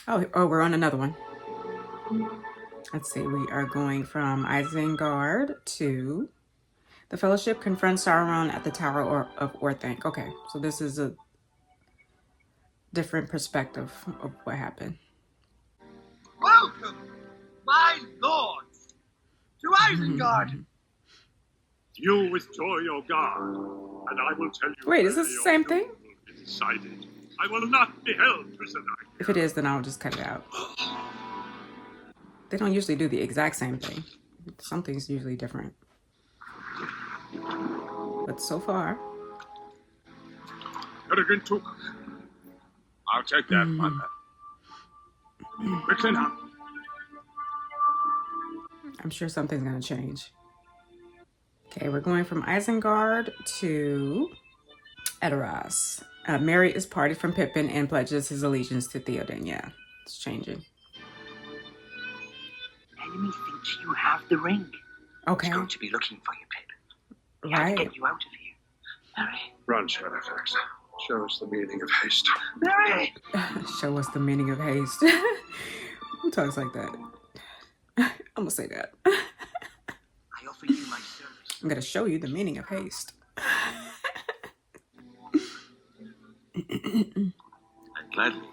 Oh, we're on another one. Let's see, we are going from Isengard to the Fellowship confronts Sauron at the Tower of Orthanc. Okay, so this is a different perspective of what happened. Welcome, my lords, to Isengard. You withdraw your guard, and I will tell you. Wait, is this the same thing? Will be decided. I will not be held prisoner. If it is, then I'll just cut it out. They don't usually do the exact same thing. Something's usually different. But so far... Peregrine took. I'll take that, my man. Quickly now. I'm sure something's going to change. Okay, we're going from Isengard to Edoras. Merry is parted from Pippin and pledges his allegiance to Theoden. Yeah, it's changing. Enemy thinks you have the ring. Okay. He's going to be looking for you, Pippin. We Right. have to get you out of here. Merry. Run, Shadowfax. Show us the meaning of haste. Merry! Show us the meaning of haste. Who talks like that? I'm going to say that. I offer you my service. I'm going to show you the meaning of haste. And gladly,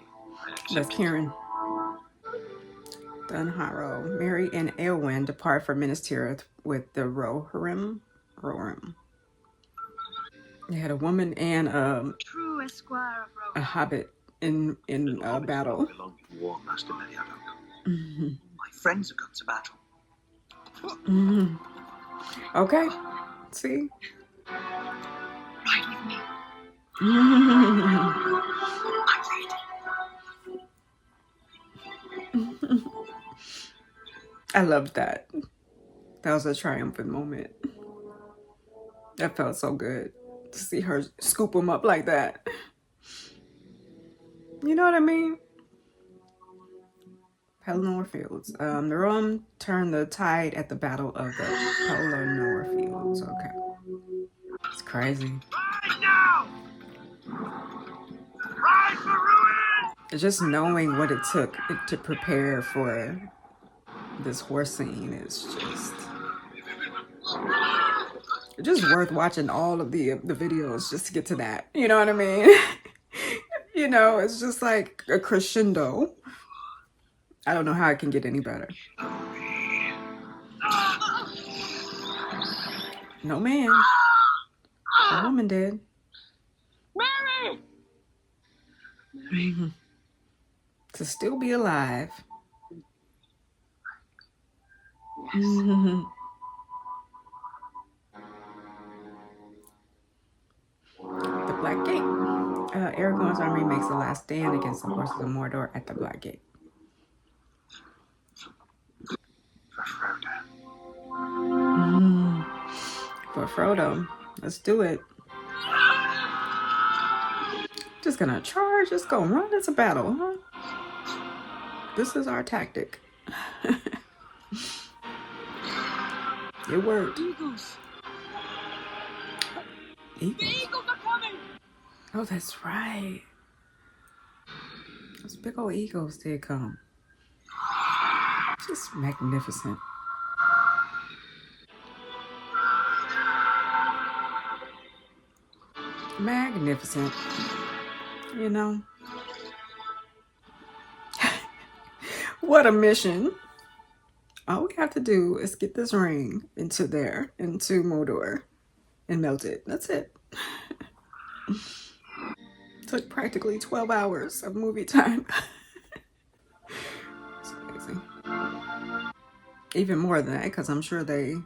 I accept That's it. Kieran. Dunharrow. Merry and Eowyn depart for Minas Tirith with the Rohirrim. They had a woman and True esquire of a Rome. hobbit in battle. Belong to War Master Meliadok. Mm-hmm. My friends have gone to battle. Mm-hmm. Okay. See? Ride with me. I loved that. That was a triumphant moment. That felt so good to see her scoop him up like that. You know what I mean? Pelennor Fields. The Rohirrim turned the tide at the Battle of the Pelennor Fields. Okay. It's crazy. Right now! Ride for ruin! Just knowing what it took to prepare for this horse scene is just worth watching all of the videos just to get to that. You know what I mean? You know, it's just like a crescendo. I don't know how it can get any better. No man. A woman did. Mary! To still be alive. The Black Gate. Aragorn's army makes the last stand against the forces of Mordor at the Black Gate. For Frodo. For Frodo. Let's do it. Just gonna charge, just gonna run into battle, huh? This is our tactic. It worked. Eagles. Eagles. The eagles are coming. Oh, that's right. Those big old eagles did come. Just magnificent. Magnificent. You know? What a mission. All we have to do is get this ring into Mordor, and melt it. That's it. Took practically 12 hours of movie time. It's amazing. Even more than that, because I'm sure they,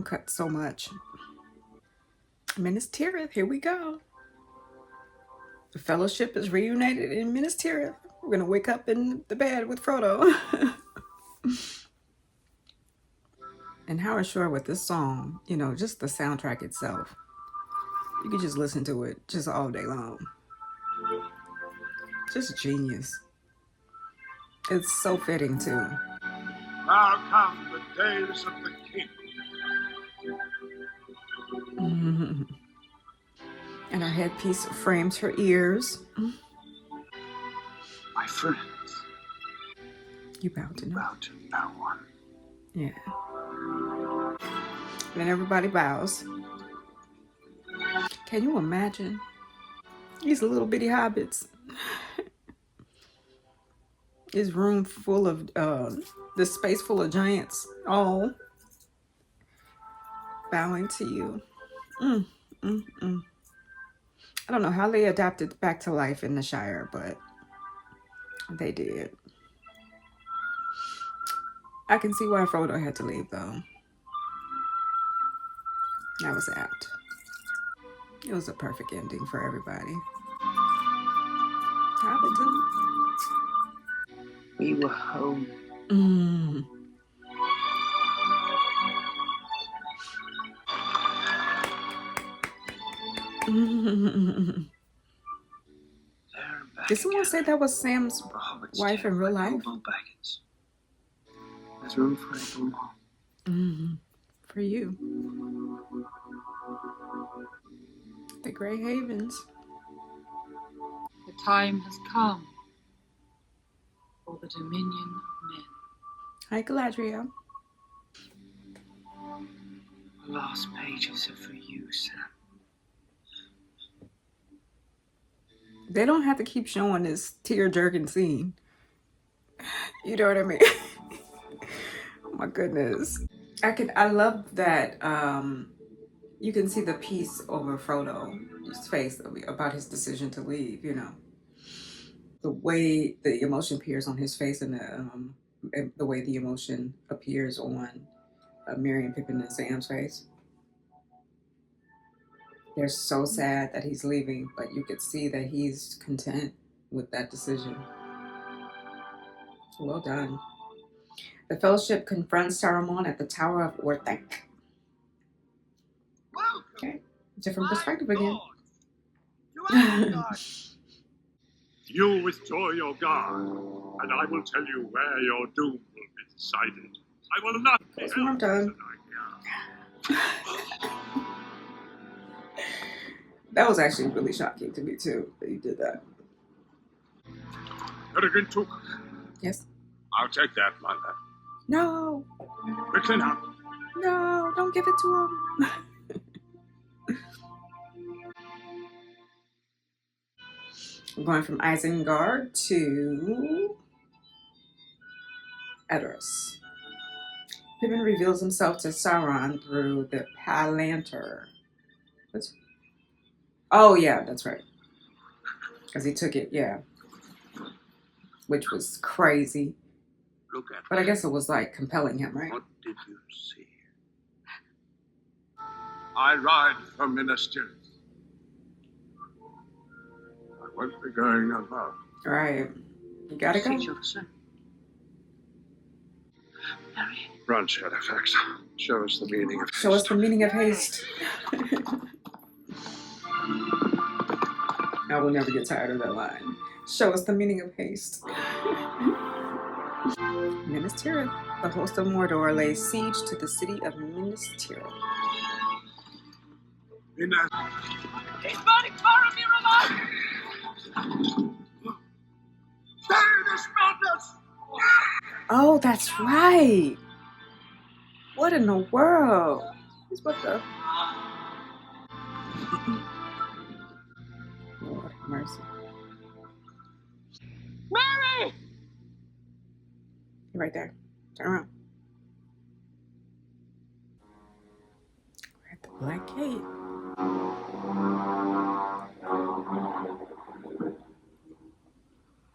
cut so much. Minas Tirith, here we go. The Fellowship is reunited in Minas Tirith. We're going to wake up in the bed with Frodo. And Howard Shore with this song, just the soundtrack itself. You could just listen to it just all day long. Just genius. It's so fitting too. Now come the days of the king. And her headpiece frames her ears. My friends, You bow to no. Bow to no one. Yeah. And everybody bows. Can you imagine? These little bitty hobbits. This room full of, this space full of giants, all bowing to you. I don't know how they adapted back to life in the Shire, but they did. I can see why Frodo had to leave, though. That was apt. It was a perfect ending for everybody. Hobbiton. We were home. Did someone say that was Sam's wife in real life? There's room for everyone more. For you. The Grey Havens. The time has come for the dominion of men. Hi, Galadriel. The last pages are for you, Sam. They don't have to keep showing this tear-jerking scene. You know what I mean? Oh my goodness. I love that you can see the peace over Frodo's face about his decision to leave, you know. The way the emotion appears on his face and the way the emotion appears on Merry and Pippin and Sam's face. They're so sad that he's leaving, but you could see that he's content with that decision. Well done. The Fellowship confronts Saruman at the Tower of RotK. Okay, different perspective again. You withdraw your guard, and I will tell you where your doom will be decided. I will not be That's what I'm held done. tonight. That was actually really shocking to me too, that you did that. Peregrine took. Yes. I'll take that, my lad. No. Quickly now. No, don't give it to him. We're going from Isengard to Edoras. Pippin reveals himself to Sauron through the Palantir. What's... Oh, yeah, that's right. Because he took it, yeah. Which was crazy. Look at But I guess it was like compelling him, right? What did you see? I ride from Minas Tirith. I won't be going above. All right. You gotta go. Each other, sir. Harry. Run, Shadowfax. Show us the meaning of haste. Show us the meaning of haste. I will never get tired of that line. Show us the meaning of haste. Minas Tirith. The host of Mordor lays siege to the city of Minas Tirith. Minas. He's burning Faramir alive! Stay this madness! Oh, that's right. What in the world? He's what the... Lord have mercy. Mary! You're right there. Turn around. We're at the Black Gate.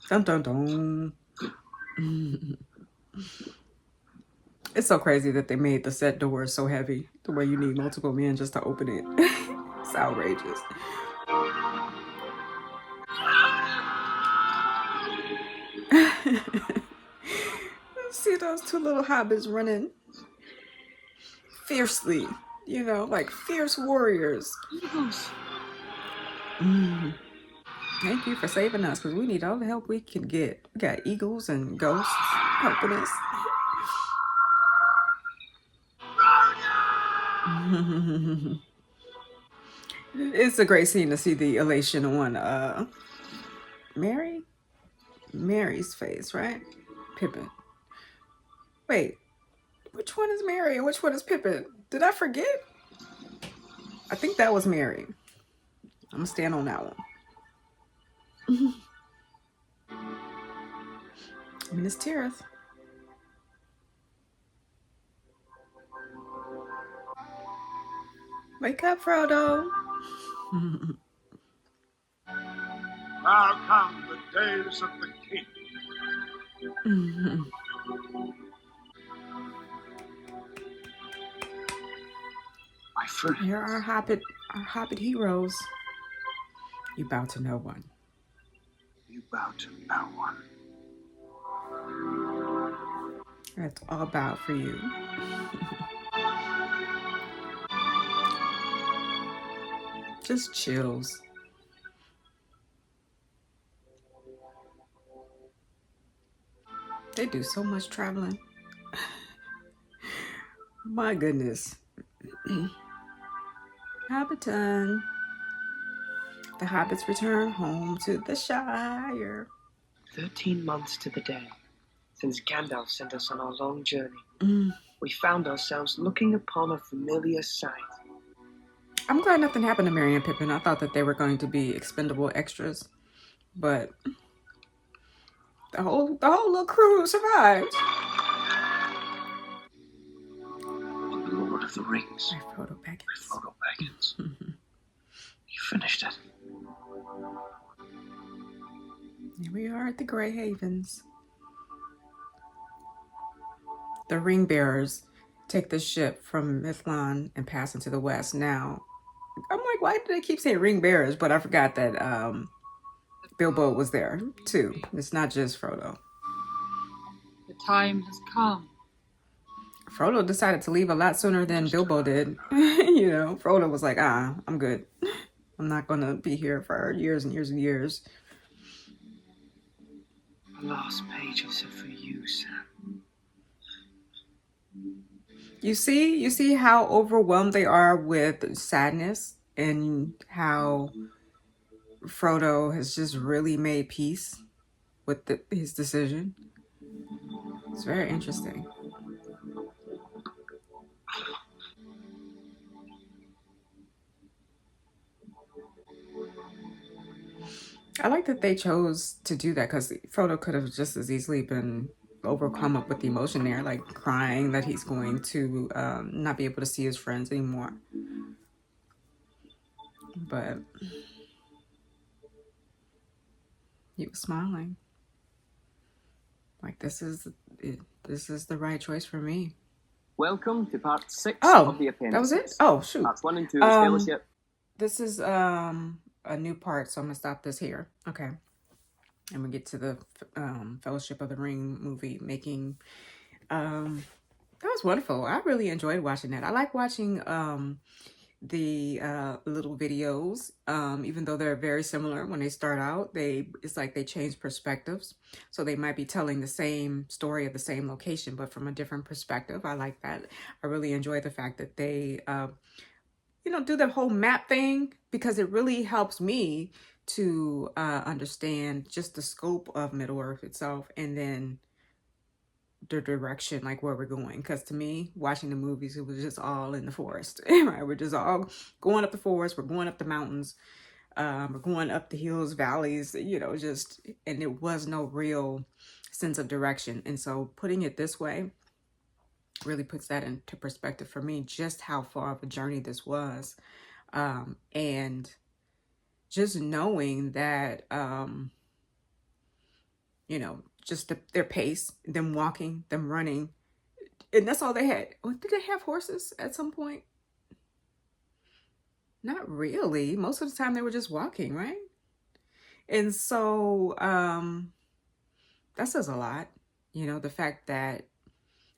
Dun dun dun. It's so crazy that they made the set doors so heavy, the way you need multiple men just to open it. It's outrageous. See those two little hobbits running fiercely, you know, like fierce warriors. Eagles. Thank you for saving us, because we need all the help we can get. We got eagles and ghosts helping us. It's a great scene to see the elation on Mary's face, right? Pippin. Wait, which one is Mary and which one is Pippin? Did I forget? I think that was Mary. I'm gonna stand on that one. Miss Tirith. Wake up, Frodo. Now come the days of the king. My friend. Here are our Hobbit heroes. You bow to no one. You bow to no one. That's all about for you. Just chills. They do so much traveling. My goodness. Hobbiton. The hobbits return home to the Shire. 13 months to the day since Gandalf sent us on our long journey. We found ourselves looking upon a familiar sight. I'm glad nothing happened to Merry and Pippin. I thought that they were going to be expendable extras, but the whole little crew survived. The Lord of the Rings. My Frodo Baggins. My Frodo Baggins. You finished it. Here we are at the Grey Havens. The ring bearers take the ship from Mithlond and pass into the west. Now, I'm like, why do they keep saying ring bearers? But I forgot that Bilbo was there too. It's not just Frodo. The time has come. Frodo decided to leave a lot sooner than Bilbo did. You know, Frodo was like, I'm good. I'm not going to be here for years and years and years. The last pages are for you, Sam. You see how overwhelmed they are with sadness and how Frodo has just really made peace with his decision. It's very interesting. I like that they chose to do that because Frodo could have just as easily been overcome up with the emotion there, like crying that he's going to not be able to see his friends anymore. But he was smiling. Like, this is the right choice for me. Welcome to part 6 of the Appendices. That was it? Oh, shoot. Parts 1 and 2 is Fellowship. This is a new part, so I'm gonna stop this here. Okay. And we get to the Fellowship of the Ring movie making. That was wonderful. I really enjoyed watching that. I like watching the little videos, even though they're very similar when they start out. It's like they change perspectives, so they might be telling the same story at the same location but from a different perspective. I like that. I really enjoy the fact that they do the whole map thing, because it really helps me to understand just the scope of Middle Earth itself, and then the direction, like where we're going. Because to me, watching the movies, it was just all in the forest. Right? We're just all going up the forest, we're going up the mountains, we're going up the hills, valleys, and it was no real sense of direction. And so putting it this way really puts that into perspective for me, just how far of a journey this was. And just knowing that, just their pace, them walking, them running, and that's all they had. Did they have horses at some point? Not really. Most of the time they were just walking, right? And so that says a lot, the fact that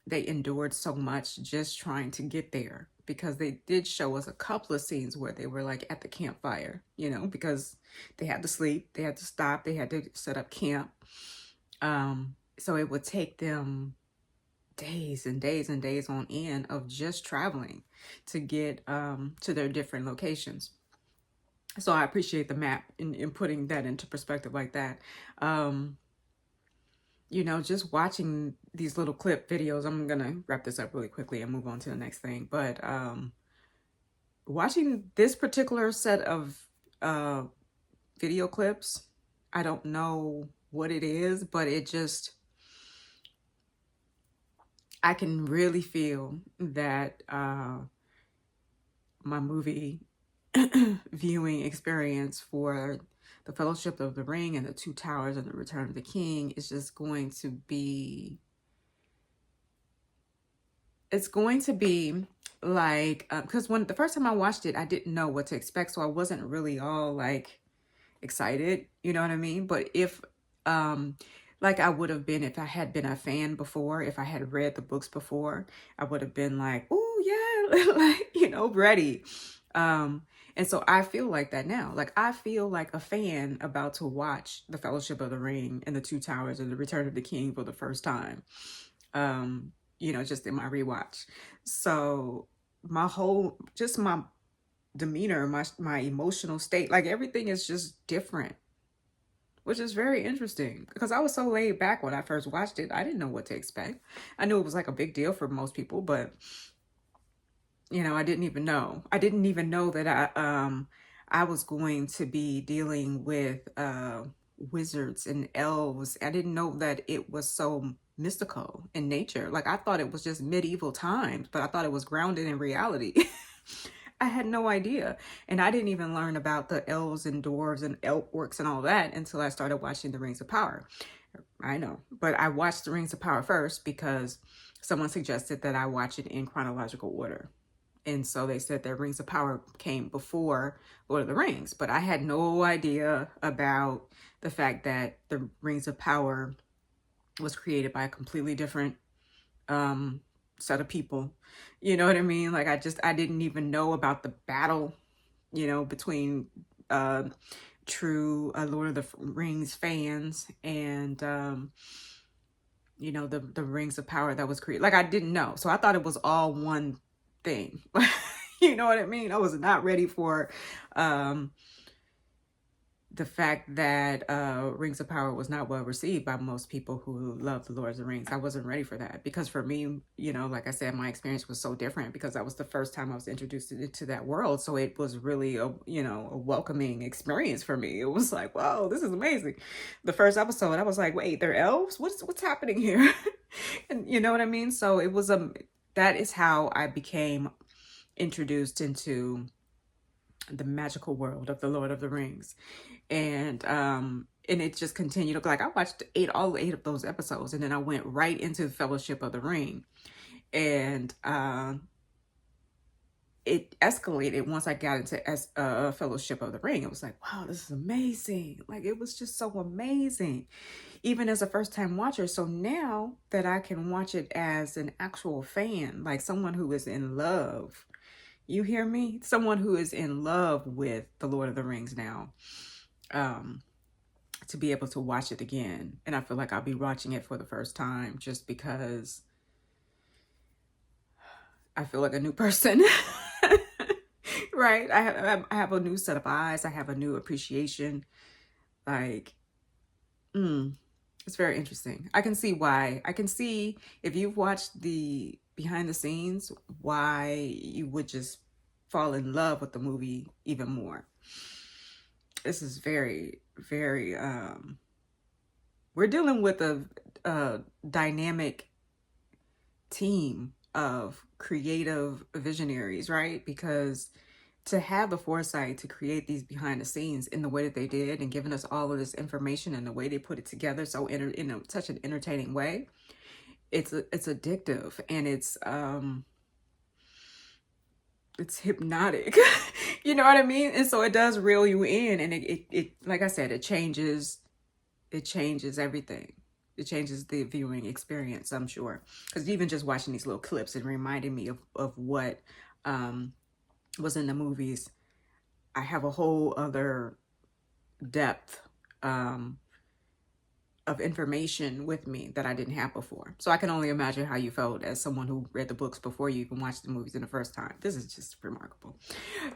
they endured so much just trying to get there, because they did show us a couple of scenes where they were like at the campfire, because they had to sleep, they had to stop, they had to set up camp. So it would take them days and days and days on end of just traveling to get to their different locations. So I appreciate the map in putting that into perspective like that. you know, just watching these little clip videos, I'm gonna wrap this up really quickly and move on to the next thing. But watching this particular set of video clips, I don't know what it is, but it just, I can really feel that my movie viewing experience for the Fellowship of the Ring and the Two Towers and the Return of the King is just going to be, it's going to be like, because when the first time I watched it, I didn't know what to expect, so I wasn't really all like excited, you know what I mean? But if like I would have been if I had been a fan before, if I had read the books before, I would have been like, oh yeah, like, you know, ready. And so I feel like that now. Like I feel like a fan about to watch the Fellowship of the Ring and the Two Towers and the Return of the King for the first time. You know, just in my rewatch. So my whole, just my demeanor, my emotional state, like everything is just different, which is very interesting because I was so laid back when I first watched it. I didn't know what to expect. I knew it was like a big deal for most people, but you know, I didn't even know that I was going to be dealing with wizards and elves. I didn't know that it was so mystical in nature. Like I thought it was just medieval times, but I thought it was grounded in reality. I had no idea. And I didn't even learn about the elves and dwarves and elf orcs and all that until I started watching The Rings of Power. I know, but I watched The Rings of Power first because someone suggested that I watch it in chronological order. And so they said that Rings of Power came before Lord of the Rings, but I had no idea about the fact that the Rings of Power was created by a completely different set of people. You know what I mean? Like I didn't even know about the battle, you know, between true Lord of the Rings fans and you know, the Rings of Power that was created. Like I didn't know. So I thought it was all one thing. You know what I mean? I was not ready for the fact that Rings of Power was not well received by most people who love the Lord of the Rings. I wasn't ready for that because for me, you know, like I said, my experience was so different because that was the first time I was introduced into that world. So it was really a, you know, a welcoming experience for me. It was like, whoa, this is amazing. The first episode, I was like, wait, they're elves? What's happening here? And you know what I mean? So it was that is how I became introduced into the magical world of the Lord of the Rings. And it just continued. Like I watched all 8 of those episodes, and then I went right into the Fellowship of the Ring, and it escalated once I got into Fellowship of the Ring. It was like, wow, this is amazing. Like it was just so amazing, even as a first-time watcher. So now that I can watch it as an actual fan, like someone who is in love, you hear me? Someone who is in love with the Lord of the Rings now, to be able to watch it again. And I feel like I'll be watching it for the first time just because I feel like a new person. Right? I have a new set of eyes. I have a new appreciation. Like, it's very interesting. I can see why. I can see if you've watched the behind the scenes, why you would just fall in love with the movie even more. This is very, very, we're dealing with a dynamic team of creative visionaries, right? Because to have the foresight to create these behind the scenes in the way that they did and giving us all of this information and the way they put it together so in such an entertaining way, it's addictive and it's hypnotic. You know what I mean? And so it does reel you in, and it like I said, it changes everything. It changes the viewing experience, I'm sure. Because even just watching these little clips and reminding me of what was in the movies, I have a whole other depth of information with me that I didn't have before. So I can only imagine how you felt as someone who read the books before you even watched the movies in the first time. This is just remarkable.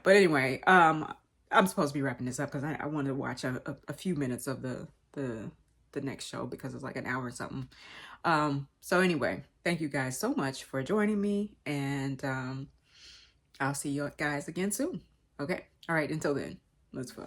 But anyway, I'm supposed to be wrapping this up because I want to watch a few minutes of the the next show because it's like an hour or something. So anyway, thank you guys so much for joining me, and I'll see you guys again soon. Okay. All right. Until then, let's go.